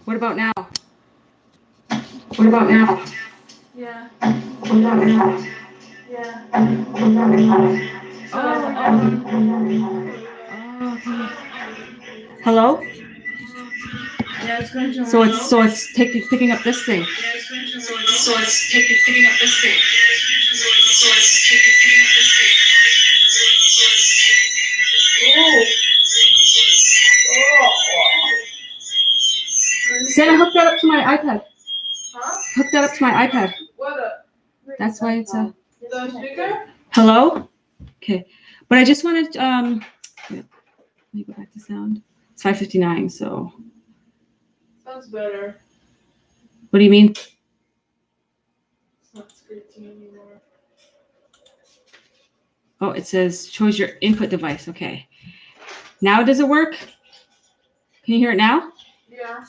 What about now? What about now? Yeah. What about now? Yeah. What about now? Oh, okay. Hello? Yeah, it's going to. So it's picking up this thing. So it's picking up this thing. So it's picking up this thing. Santa, hook that up to my iPad. Huh? Hook that up to my iPad. What up? That's why it's a. The speaker? Hello? Okay. But I just wanted let me go back to sound. It's 5:59, so Sounds better. what do you mean? It's not screeching anymore. Oh, it says choose your input device. Okay. Now does it work? Can you hear it now? Yeah.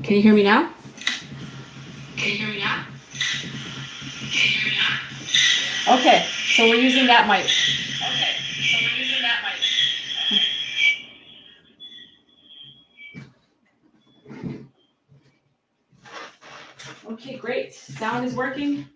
Can you hear me now? Can you hear me now? Can you hear me now? Okay. So we're using that mic. Okay. So we're using that mic. Okay, great. Sound is working.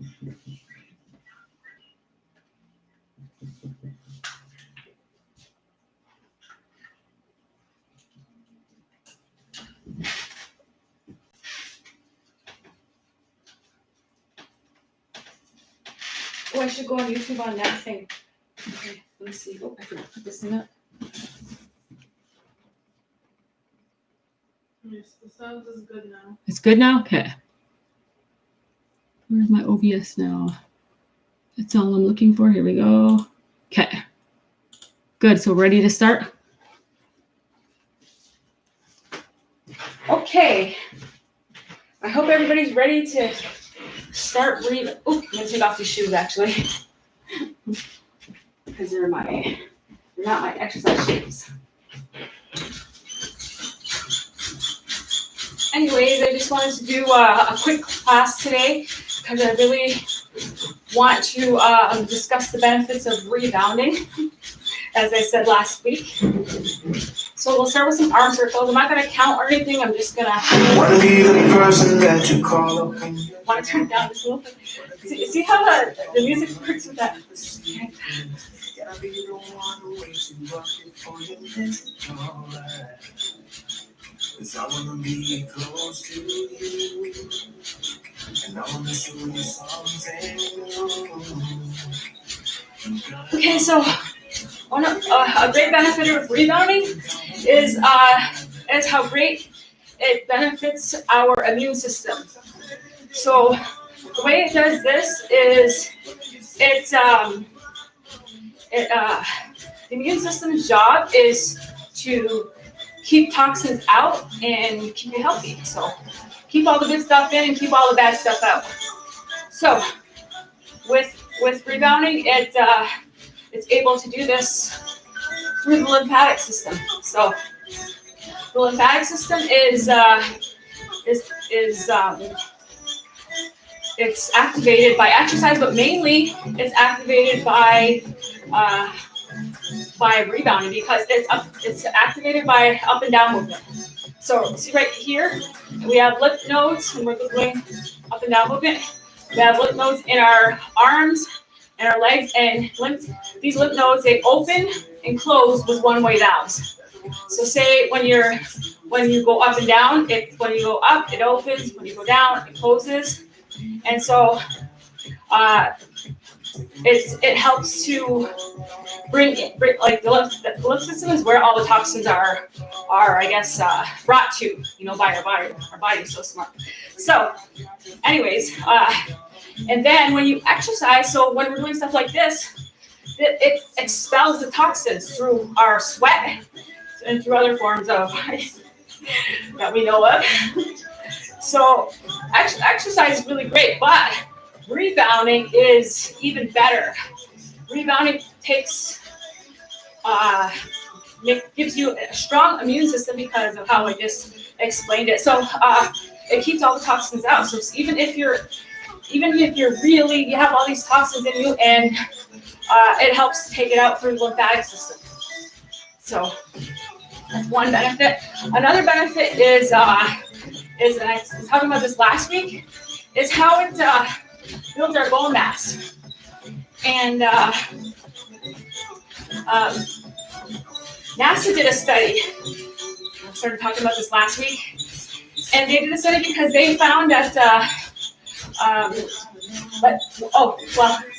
Oh, I should go on YouTube on that thing. Okay, let me see. Oh, I forgot to put this thing up. Yes, the sound is good now. It's good now? Okay. Where's my OBS now? That's all I'm looking for. Here we go. Okay. Good. So ready to start? Okay. I hope everybody's ready to start reading. Oh, I'm gonna take off these shoes actually. Because they're not my exercise shoes. Anyways, I just wanted to do a quick class today because I really want to discuss the benefits of rebounding, as I said last week. So we'll start with some arm circles. I'm not going to count or anything. I'm just going to. Want to be the person that you call up. Want to turn it down just a little bit. See how the music works with that? Okay. Gotta be the one who wakes you up before you miss alright. 'Cause I wanna be close to you. And I wanna show you something new. Okay, so a great benefit of rebounding is how great it benefits our immune system. So the way it does this is the immune system's job is to keep toxins out and keep you healthy. So keep all the good stuff in and keep all the bad stuff out. So with rebounding, it's able to do this through the lymphatic system. So the lymphatic system is it's activated by exercise, but mainly it's activated by rebounding because it's activated by up and down movement. So see right here, we have lymph nodes, and we're doing up and down movement. We have lymph nodes in our arms and our legs, and these lymph nodes, they open and close with one way down. So say when you go up and down, when you go up, it opens. When you go down, it closes. And so it helps to bring like the lymph system is where all the toxins are I guess brought to, by our body is so smart. So anyways, and then when you exercise, so when we're doing stuff like this, it expels the toxins through our sweat and through other forms of that we know of. So exercise is really great, but rebounding is even better. Rebounding gives you a strong immune system because of how I just explained it. So it keeps all the toxins out. So even if you have all these toxins in you, and it helps take it out through the lymphatic system. So that's one benefit. Another benefit is and I was talking about this last week, is how it builds our bone mass. And NASA did a study. I started talking about this last week, and they did a study because they found that.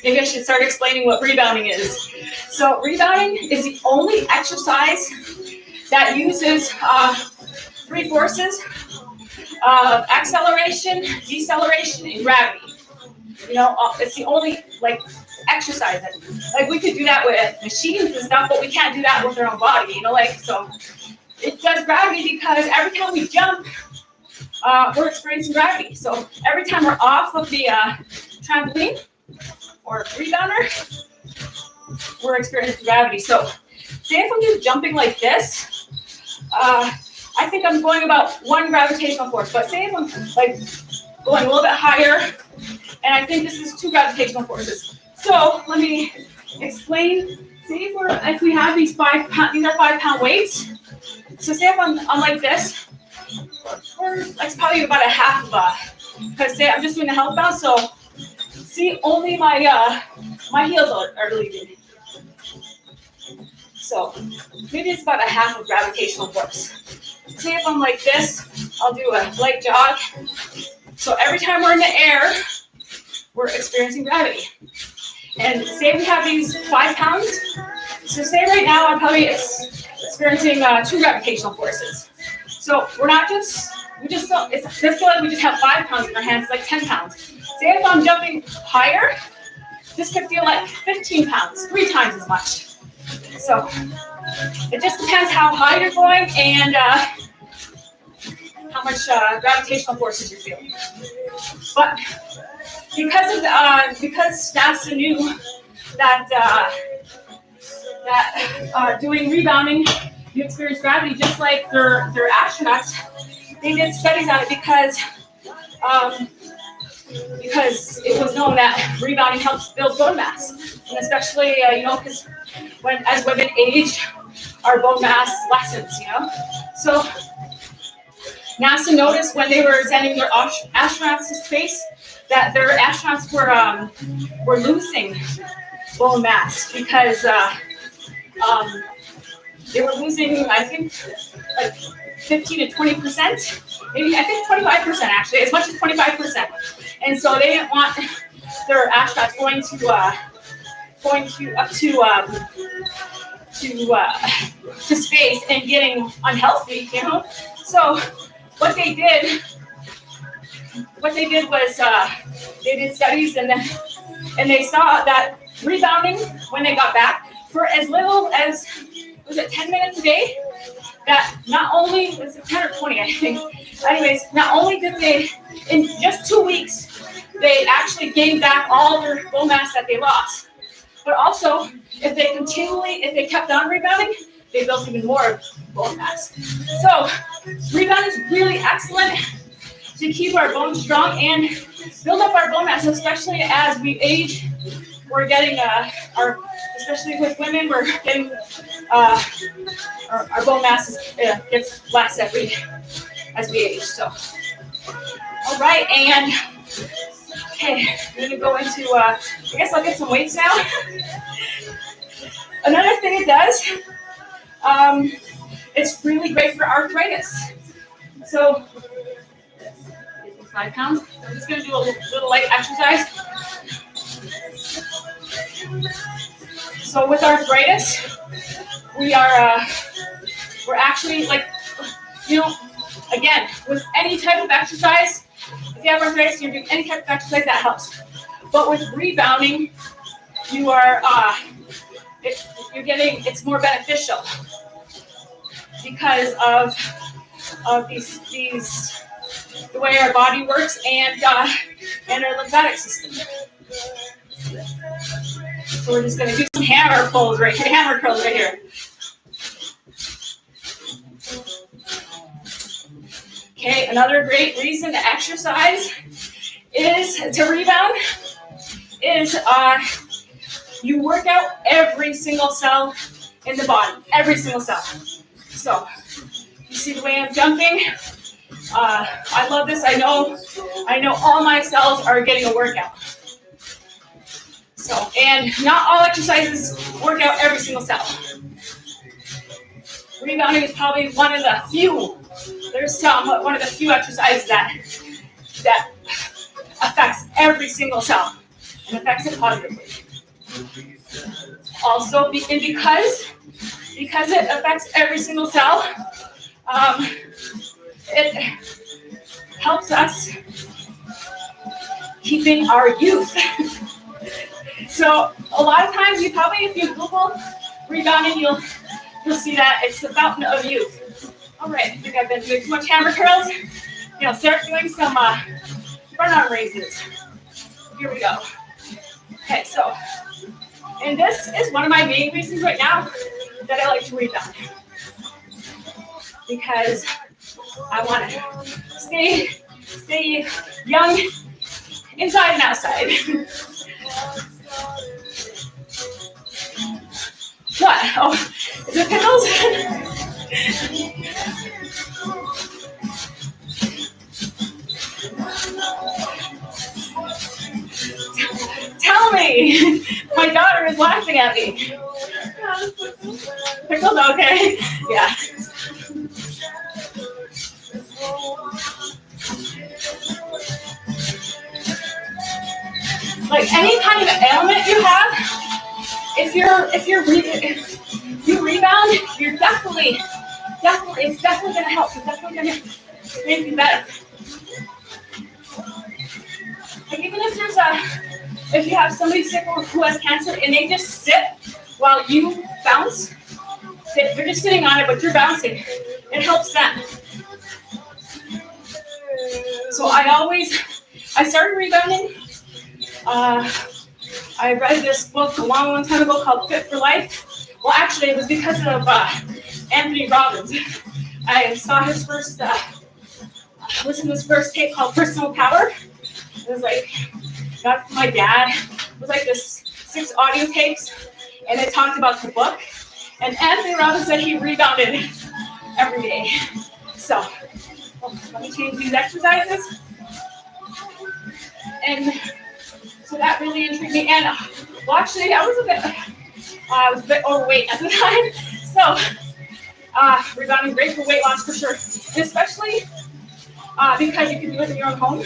Maybe I should start explaining what rebounding is. So rebounding is the only exercise that uses three forces of acceleration, deceleration, and gravity. It's the only exercise that we could do that with machines and stuff, but we can't do that with our own body. So it does gravity because every time we jump, we're experiencing gravity. So every time we're off of the trampoline or rebounder, we're experiencing gravity. So say if I'm just jumping like this, I think I'm going about one gravitational force. But say if I'm going a little bit higher, and I think this is two gravitational forces. So let me explain. Say if we have these 5 pound, these are 5 pound weights. So say if I'm like this, that's probably about a half of because say I'm just doing the health bound. So see, only my heels are leaving. So maybe it's about a half of gravitational force. Say if I'm like this, I'll do a light jog. So every time we're in the air, we're experiencing gravity. And say we have these 5 pounds. So say right now I'm probably experiencing 2 gravitational forces. So we just feel like we just have 5 pounds in our hands, it's like 10 pounds. Say if I'm jumping higher, this could feel like 15 pounds, 3 times as much. So it just depends how high you're going and how much gravitational forces you're feeling. But because NASA knew that doing rebounding, you experience gravity just like their astronauts. They did studies on it because it was known that rebounding helps build bone mass, and especially because as women age, our bone mass lessens. So NASA noticed when they were sending their astronauts to space that their astronauts were losing bone mass because they were losing, I think, like 15 to 20%, maybe I think 25% actually, as much as 25%. And so they didn't want their astronauts going to space and getting unhealthy, So what they did was they did studies and they saw that rebounding when they got back for as little as 10 minutes a day, that not only was it 10 or 20, I think. Anyways, not only did they in just 2 weeks they actually gained back all their bone mass that they lost, but also if they kept on rebounding, they built even more bone mass. So rebound is really excellent to keep our bones strong and build up our bone mass, especially as we age. We're getting especially with women, we're getting our bone mass gets less every as we age. So, all right, and okay, I'm gonna go into. I guess I'll get some weights now. Another thing it does, it's really great for arthritis. So, 5 pounds. I'm just gonna do a little light exercise. So with arthritis, we're actually like, again, with any type of exercise, if you have arthritis, you're doing any type of exercise, that helps. But with rebounding, you are, it's more beneficial because of these the way our body works and our lymphatic system. So we're just going to do some hammer curls right here. Okay, another great reason to exercise to rebound is you work out every single cell in the body, every single cell. So you see the way I'm jumping? I love this. I know all my cells are getting a workout. So, and not all exercises work out every single cell. Rebounding is probably one of the few exercises that affects every single cell and affects it positively. Also, because it affects every single cell, it helps us keeping our youth. So a lot of times, if you Google rebounding, you'll see that it's the fountain of youth. All right, I think I've been doing too much hammer curls. Start doing some front arm raises. Here we go. Okay, so, and this is one of my main reasons right now that I like to rebound. Because I want to stay young inside and outside. What? Oh, is it pickles? Tell me! My daughter is laughing at me. Pickles? Okay. Yeah. Like any kind of ailment you have, if you rebound, you're definitely, it's definitely going to help. It's definitely going to make you better. Like even if you have somebody sick who has cancer and they just sit while you bounce, they're just sitting on it, but you're bouncing. It helps them. So I started rebounding. I read this book a long time ago called Fit for Life. Well, actually, it was because of Anthony Robbins. I saw his first, listened to his first tape called Personal Power. It was like, got it from my dad. It was like this 6 audio tapes, and it talked about the book. And Anthony Robbins said he rebounded every day. So, let me change these exercises. And so that really intrigued me. And well, actually, I was a bit overweight at the time. So rebounding great for weight loss for sure, and especially because you can do it in your own home.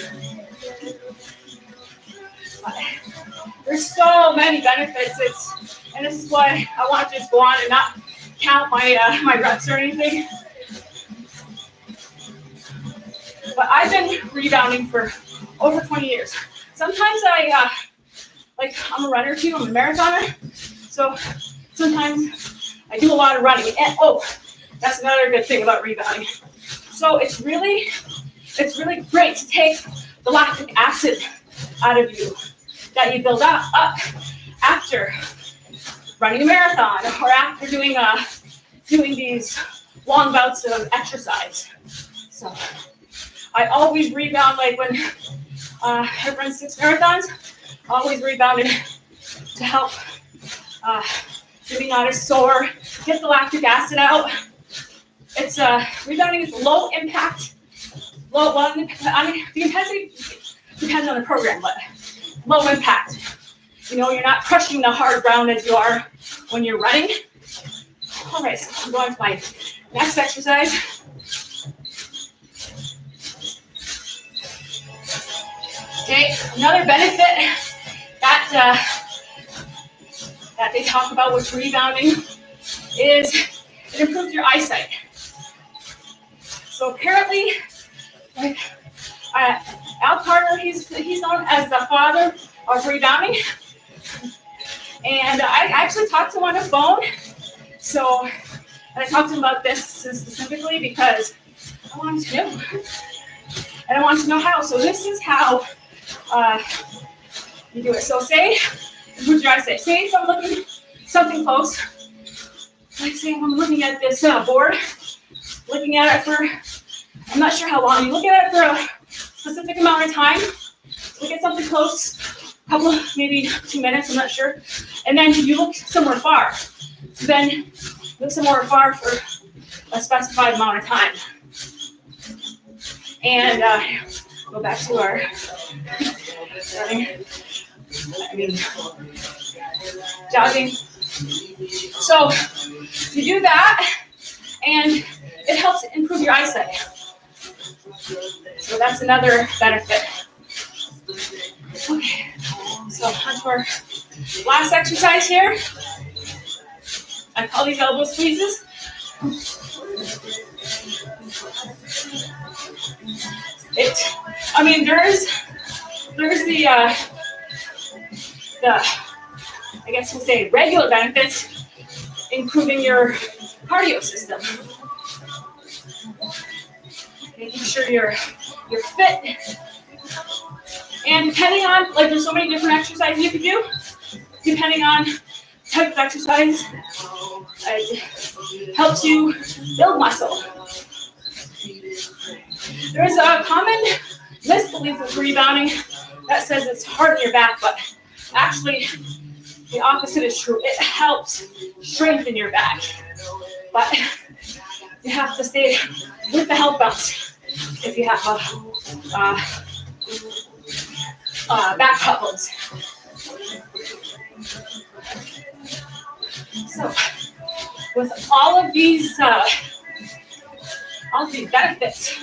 There's so many benefits. And this is why I want to just go on and not count my reps or anything. But I've been rebounding for over 20 years. Sometimes I'm a runner too, I'm a marathoner. So sometimes I do a lot of running. And that's another good thing about rebounding. So it's really great to take the lactic acid out of you that you build up after running a marathon or after doing these long bouts of exercise. So I always rebound, like when I've run 6 marathons, always rebounded to help to be not as sore, get the lactic acid out. It's rebounding is low impact Well, I mean, the intensity depends on the program, but low impact. You know, you're not crushing the hard ground as you are when you're running. All right, so I'm going to my next exercise. Okay, another benefit that they talk about with rebounding is it improves your eyesight. So apparently, like Al Carter, he's known as the father of rebounding, and I actually talked to him on the phone. So I talked to him about this specifically because I wanted to know, and I wanted to know how. So this is how you do it. So say, improve your eyesight. Say if I'm looking something close, like say I'm looking at this board, looking at it for, I'm not sure how long, you look at it for a specific amount of time, look at something close, a couple, maybe 2 minutes, I'm not sure, and then you look somewhere far. So then look somewhere far for a specified amount of time. And go back to our jogging. So you do that, and it helps improve your eyesight. So that's another benefit. Okay, so on to our last exercise here. I call these elbow squeezes. There's the I guess we'll say regular benefits, improving your cardio system, making sure you're fit, and depending on, like, there's so many different exercises you can do, depending on type of exercise, it helps you build muscle. There's a common misbelief with rebounding that says it's hard on your back, but actually the opposite is true. It helps strengthen your back, but you have to stay with the health belts if you have back problems. So with all of these benefits,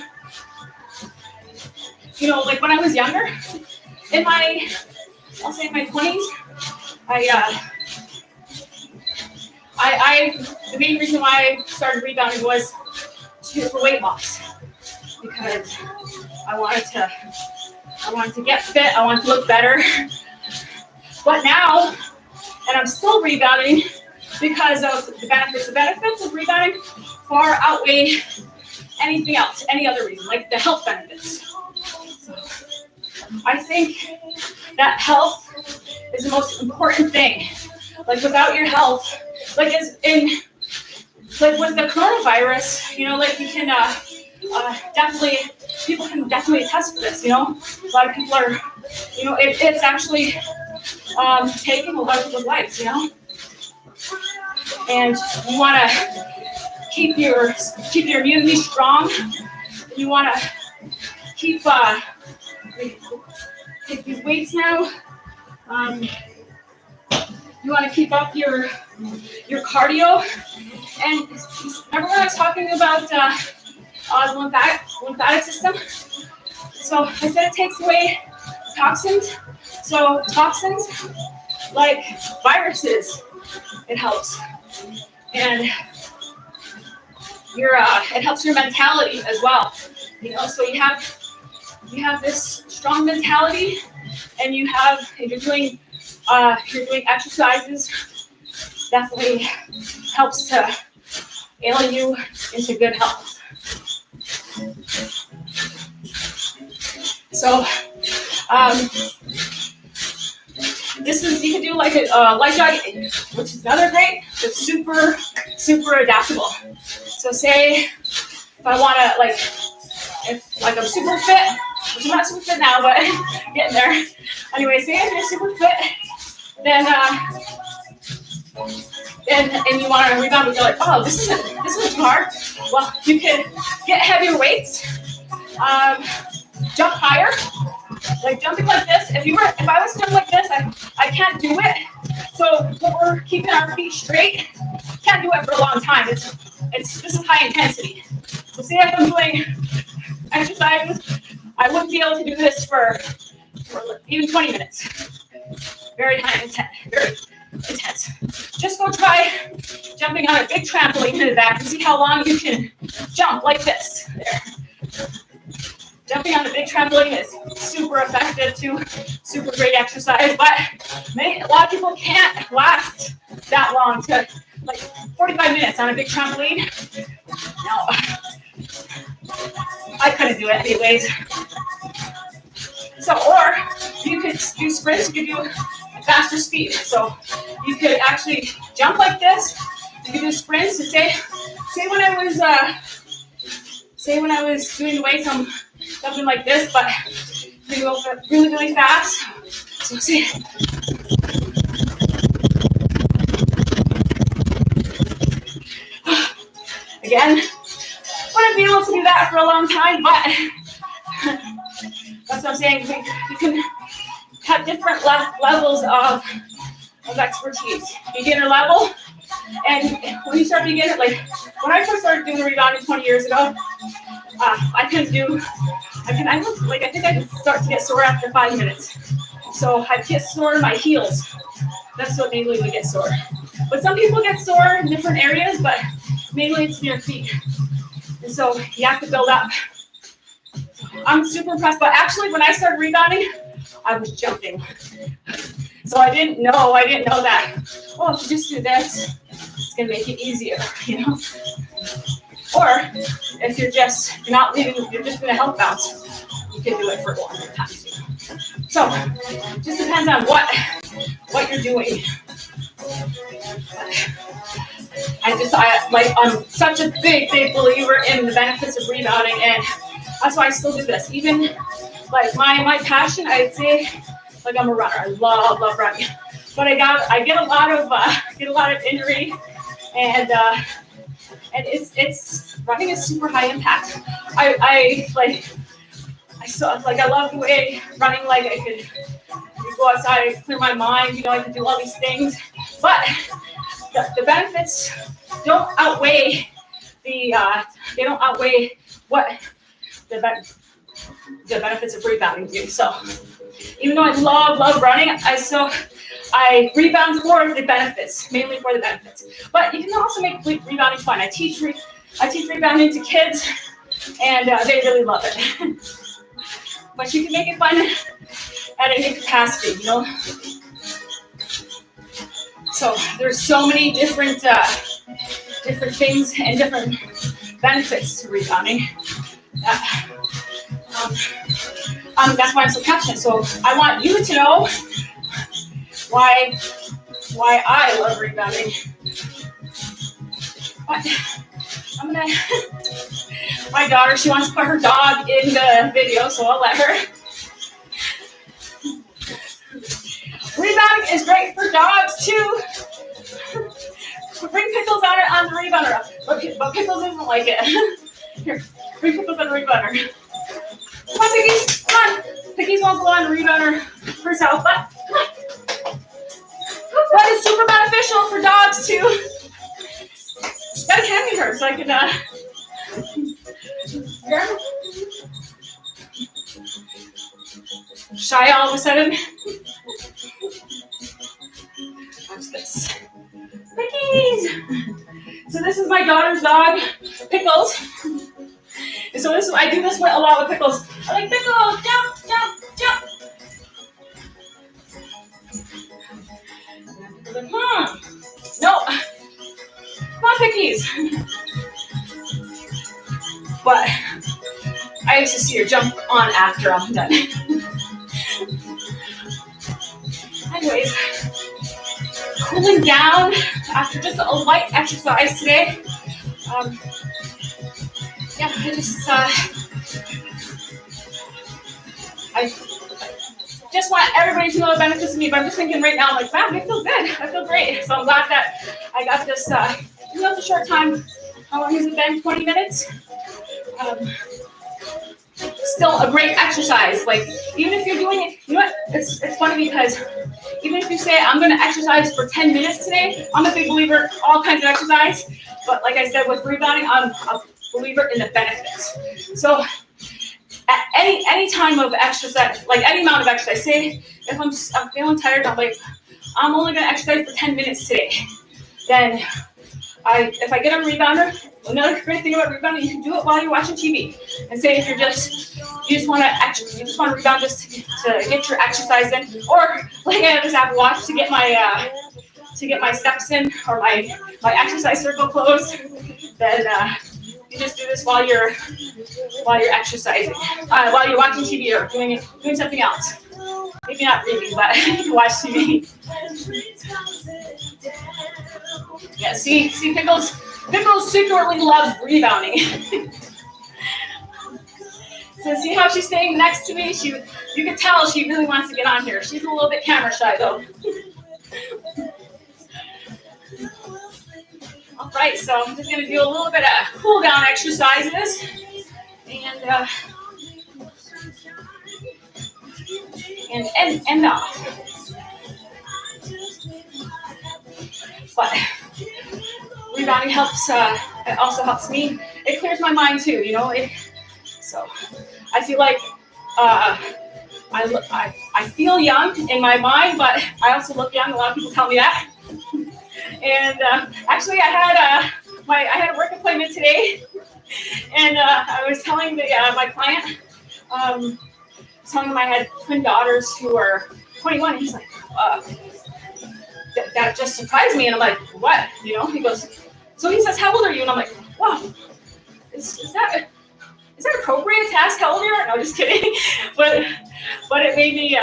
you know, like when I was younger, in my 20s, the main reason why I started rebounding was for weight loss, because I wanted to get fit, I wanted to look better. But now, and I'm still rebounding because of the benefits. The benefits of rebounding far outweigh anything else, any other reason, like the health benefits. So I think that health is the most important thing. Like without your health, like with the coronavirus, you know, like you can people can definitely attest to this. You know, a lot of people are, you know, it's actually taking a lot of people's lives. You know, and you want to keep your immunity strong. You want to keep take these weights now. You want to keep up your cardio, and remember when I was talking about the lymphatic system? So I said it takes away toxins. So toxins like viruses, it helps, and it helps your mentality as well. You know, so you have this strong mentality, and if you're doing exercises, definitely helps to ail you into good health. So you can do like a light jogging, which is another great. It's super adaptable. So say if I want to if I'm super fit, which I'm not super fit now, but getting there. Anyway, say if you're super fit, then and you want to rebound, but you're like, oh, this isn't too hard. Well, you can get heavier weights, Jump higher, like jumping like this. If I was to jump like this, I can't do it. So when we're keeping our feet straight, can't do it for a long time. This is high intensity. So say if I'm doing exercises, I wouldn't be able to do this for even 20 minutes. Very high intense, very intense. Just go try jumping on a big trampoline in the back and see how long you can jump like this. There. Jumping on a big trampoline is super effective too, super great exercise, but a lot of people can't last that long to like 45 minutes on a big trampoline. No, I couldn't do it anyways. So, or you could do sprints to give you faster speed. So you could actually jump like this. You could do sprints and say when I was doing the weights, I'm jumping like this, but you go really, really fast. So see. Again, wouldn't be able to do that for a long time, but that's what I'm saying. You can have different levels of expertise. Beginner level, and when you start beginner, like when I first started doing rebounding 20 years ago, I think I could start to get sore after 5 minutes. So I'd get sore in my heels. That's what mainly would get sore. But some people get sore in different areas, but mainly it's in your feet. And so you have to build up. I'm super impressed, but actually when I started rebounding, I was jumping. So I didn't know that, oh, if you just do this, it's gonna make it easier, you know? Or if you're just gonna help bounce, you can do it for a longer time too. So it just depends on what you're doing. I'm such a big believer in the benefits of rebounding, and that's why I still do this. Even like my passion, I'd say, like I'm a runner. I love running, but I get a lot of injury, and it's running is super high impact. I love the way running, like I could go outside and clear my mind, I can do all these things, but the benefits don't outweigh what the benefits of rebounding do. So even though I love running, I rebound for the benefits, mainly for the benefits. But you can also make rebounding fun. I teach rebounding to kids, and they really love it. But you can make it fun at any capacity, So there's so many different things and different benefits to rebounding. That's why I'm so passionate. So I want you to know why I love rebounding. But my daughter, she wants to put her dog in the video, so I'll let her. Rebounding is great for dogs too. Bring Pickles on the rebounder, but Pickles isn't like it. Here, bring Pickles on the rebounder. Come on, Piggies, come on. Piggies won't go on the rebounder herself, but that is super beneficial for dogs too. Gotta hand me her so I can shy all of a sudden. Watch this. Piggies! So this is my daughter's dog, Pickles. And so I do this a lot with Pickles. I'm like, Pickles, jump, jump, jump. And like, no. Come on, Piggies. But I used to see her jump on after I'm done. Anyways, cooling down after just a light exercise today. I just want everybody to know the benefits of me, but I'm just thinking right now, I'm like, wow, I feel good. I feel great. So I'm glad that I got this, it's a short time. How long has it been? 20 minutes? still a great exercise. Like, even if you're doing it, you know what? It's funny because even if you say, I'm going to exercise for 10 minutes today, I'm a big believer in all kinds of exercise. But like I said, with rebounding, I'm a believer in the benefits. So at any time of exercise, like any amount of exercise, say if I'm feeling tired, I'm like, I'm only going to exercise for 10 minutes today. Then if I get a rebounder, another great thing about rebounding, you can do it while you're watching TV. And say if you just want to rebound just to get your exercise in, or like I have this Apple Watch to get my steps in, or my exercise circle closed. Then you just do this while you're exercising, while you're watching TV or doing something else. Maybe not reading, but you can watch TV. Yeah, see, Pickles secretly loves rebounding. So see how she's staying next to me? You can tell she really wants to get on here. She's a little bit camera shy though. All right, so I'm just gonna do a little bit of cool down exercises, and off. But rebounding helps. It also helps me. It clears my mind too. You know. So I feel like I feel young in my mind, but I also look young. A lot of people tell me that. And actually, I had a work appointment today, and I was telling my client, telling him I had twin daughters who are 21. And he's like, that just surprised me. And I'm like, what? You know? He goes, so he says, how old are you? And I'm like, wow, is that appropriate to ask how old you are? No, just kidding. But it made me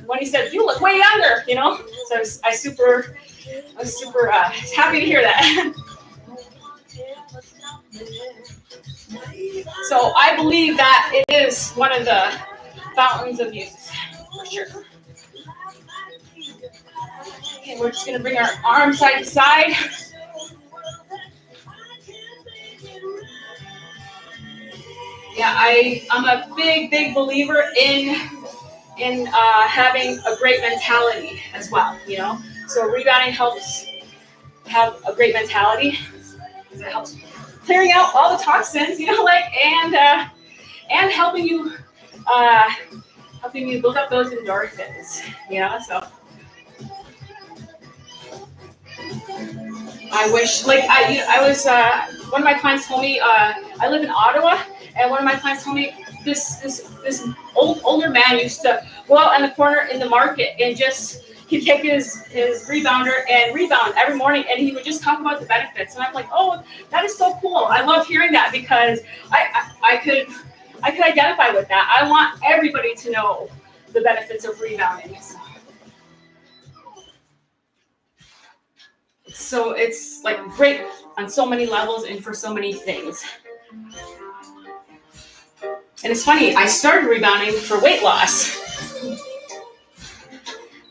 when he said, you look way younger, you know. So I was super happy to hear that. So I believe that it is one of the fountains of youth, for sure. Okay, we're just gonna bring our arms side to side. Yeah, I'm a big believer in having a great mentality as well, you know. So rebounding helps have a great mentality. It helps clearing out all the toxins, you know, like and helping you build up those endorphins, you know. So I wish, like I was one of my clients told me I live in Ottawa, and one of my clients told me this older man used to go out in the corner in the market and he'd take his rebounder and rebound every morning, and he would just talk about the benefits. And I'm like, oh, that is so cool. I love hearing that because I could identify with that. I want everybody to know the benefits of rebounding. So it's like great on so many levels and for so many things. And it's funny, I started rebounding for weight loss,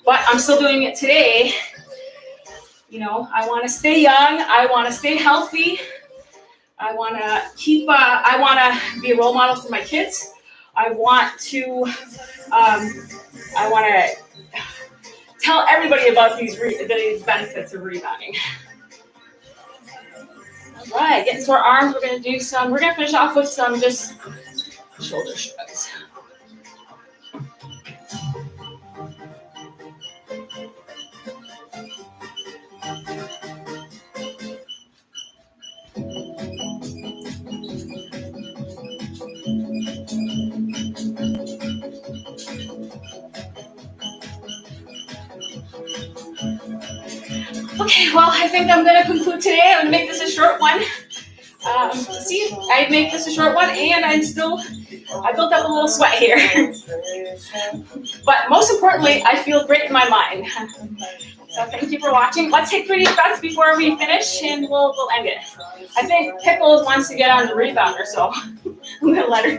but I'm still doing it today. You know, I want to stay young. I want to stay healthy. I want to be a role model for my kids. I want to tell everybody about these benefits of rebounding. All right, getting to our arms, we're going to finish off with some just shoulder shrugs. Okay, well, I think I'm going to conclude today. I'm going to make this a short one. I make this a short one, and I built up a little sweat here. But most importantly, I feel great in my mind. So thank you for watching. Let's take 3 deep breaths before we finish, and we'll end it. I think Pickles wants to get on the rebounder, so I'm going to let her.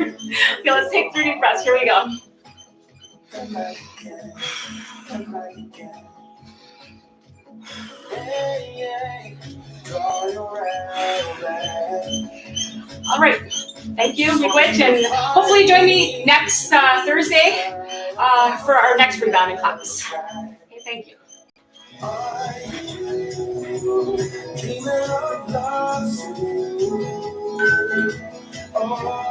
Okay, let's take 3 deep breaths. Here we go. All right. Thank you, Miigwech, and hopefully join me next Thursday for our next rebounding class. Okay, thank you. Dreaming of love. Oh,